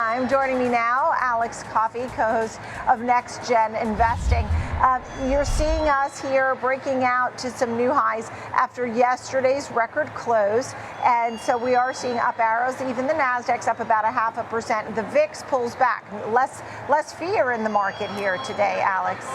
Joining me now, Alex Coffey, co-host of Next Gen Investing. You're seeing us here breaking out to some new highs after yesterday's record close, and so we are seeing up arrows. Even the Nasdaq's up about 0.5%. The VIX pulls back. Less fear in the market here today, Alex.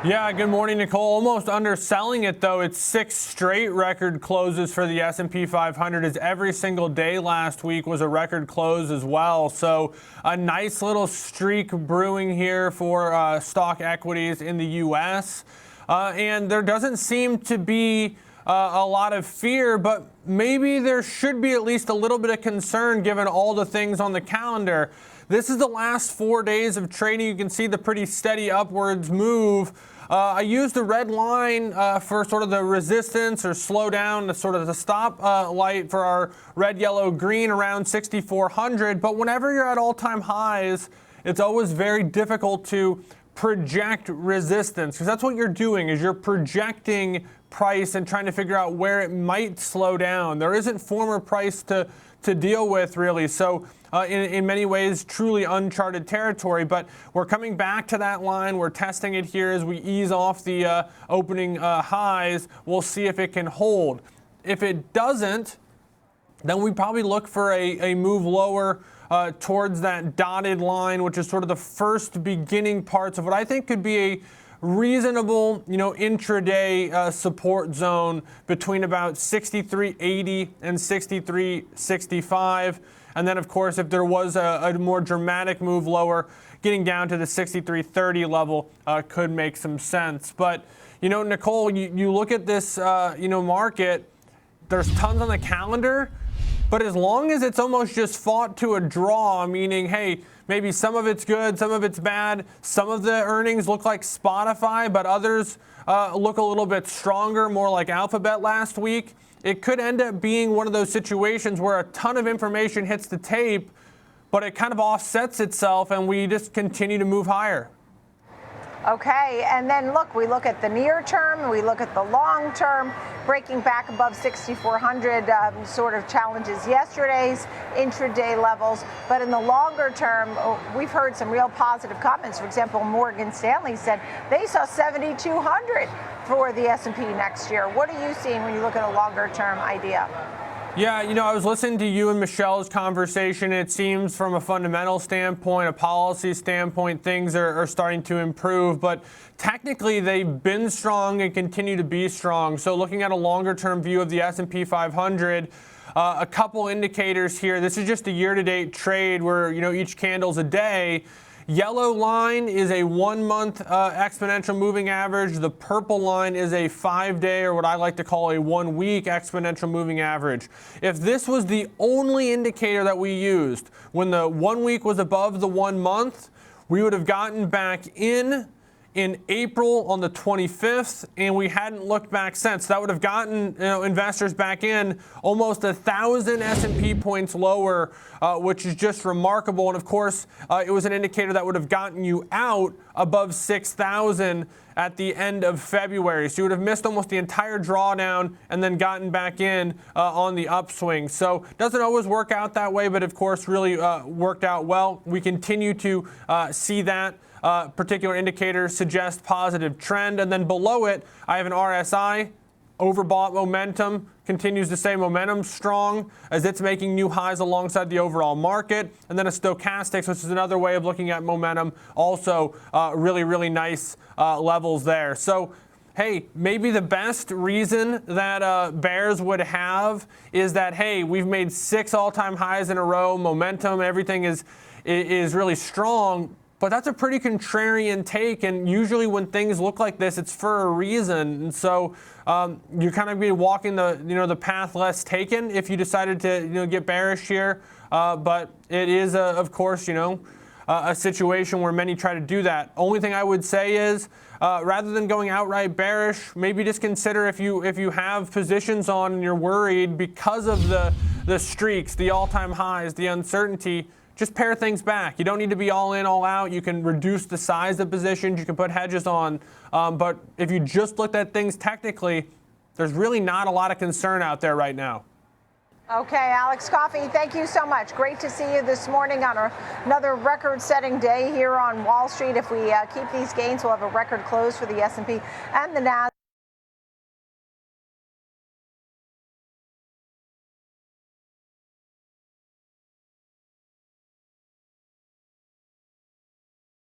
Yeah, good morning, Nicole. Almost underselling it, though. It's 6 straight record closes for the S&P 500, as every single day last week was a record close as well. So a nice little streak brewing here for stock equities in the U.S. And there doesn't seem to be a lot of fear, but maybe there should be at least a little bit of concern given all the things on the calendar. This is the last 4 days of trading. You can see the pretty steady upwards move. I used the red line for sort of the resistance or slow down, sort of the stop light for our red, yellow, green around 6,400. But whenever you're at all-time highs, it's always very difficult to project resistance, because that's what you're doing, is you're projecting price and trying to figure out where it might slow down. There isn't form or price to deal with, really. So in many ways, truly uncharted territory. But we're coming back to that line. We're testing it here as we ease off the opening highs. We'll see if it can hold. If it doesn't, then we probably look for a move lower towards that dotted line, which is sort of the first beginning parts of what I think could be a reasonable, intraday support zone between about 63.80 and 63.65. And then, of course, if there was a more dramatic move lower, getting down to the 63.30 level could make some sense. But, Nicole, you look at this, market, there's tons on the calendar. But as long as it's almost just fought to a draw, meaning, hey, maybe some of it's good, some of it's bad, some of the earnings look like Spotify, but others look a little bit stronger, more like Alphabet last week, it could end up being one of those situations where a ton of information hits the tape, but it kind of offsets itself and we just continue to move higher. Okay, and then we look at the near term, we look at the long term, breaking back above 6,400 sort of challenges yesterday's intraday levels. But in the longer term, we've heard some real positive comments. For example, Morgan Stanley said they saw 7,200 for the S&P next year. What are you seeing when you look at a longer term idea? Yeah, I was listening to you and Michelle's conversation. It seems from a fundamental standpoint, a policy standpoint, things are starting to improve. But technically, they've been strong and continue to be strong. So looking at a longer-term view of the S&P 500, a couple indicators here. This is just a year-to-date trade where, each candle's a day. Yellow line is a 1-month exponential moving average. The purple line is a 5-day, or what I like to call a 1-week exponential moving average. If this was the only indicator that we used when the 1 week was above the 1 month, we would have gotten back in April on the 25th, and we hadn't looked back since. That would have gotten investors back in almost 1,000 S&P points lower, which is just remarkable. And of course, it was an indicator that would have gotten you out above 6,000 at the end of February. So you would have missed almost the entire drawdown and then gotten back in on the upswing. So it doesn't always work out that way, but of course really worked out well. We continue to see that. Particular indicator suggests positive trend. And then below it, I have an RSI, overbought momentum, continues to say momentum strong as it's making new highs alongside the overall market. And then a stochastics, which is another way of looking at momentum, also really, really nice levels there. So, hey, maybe the best reason that bears would have is that, hey, we've made 6 all-time highs in a row, momentum, everything is really strong. But that's a pretty contrarian take, and usually when things look like this, it's for a reason. And so you're kind of be walking the path less taken if you decided to get bearish here. But it is of course a situation where many try to do that. Only thing I would say is rather than going outright bearish, maybe just consider if you have positions on and you're worried because of the streaks, the all-time highs, the uncertainty. Just pare things back. You don't need to be all in, all out. You can reduce the size of positions. You can put hedges on. But if you just looked at things technically, there's really not a lot of concern out there right now. Okay, Alex Coffey, thank you so much. Great to see you this morning on another record-setting day here on Wall Street. If we keep these gains, we'll have a record close for the S&P and the Nasdaq.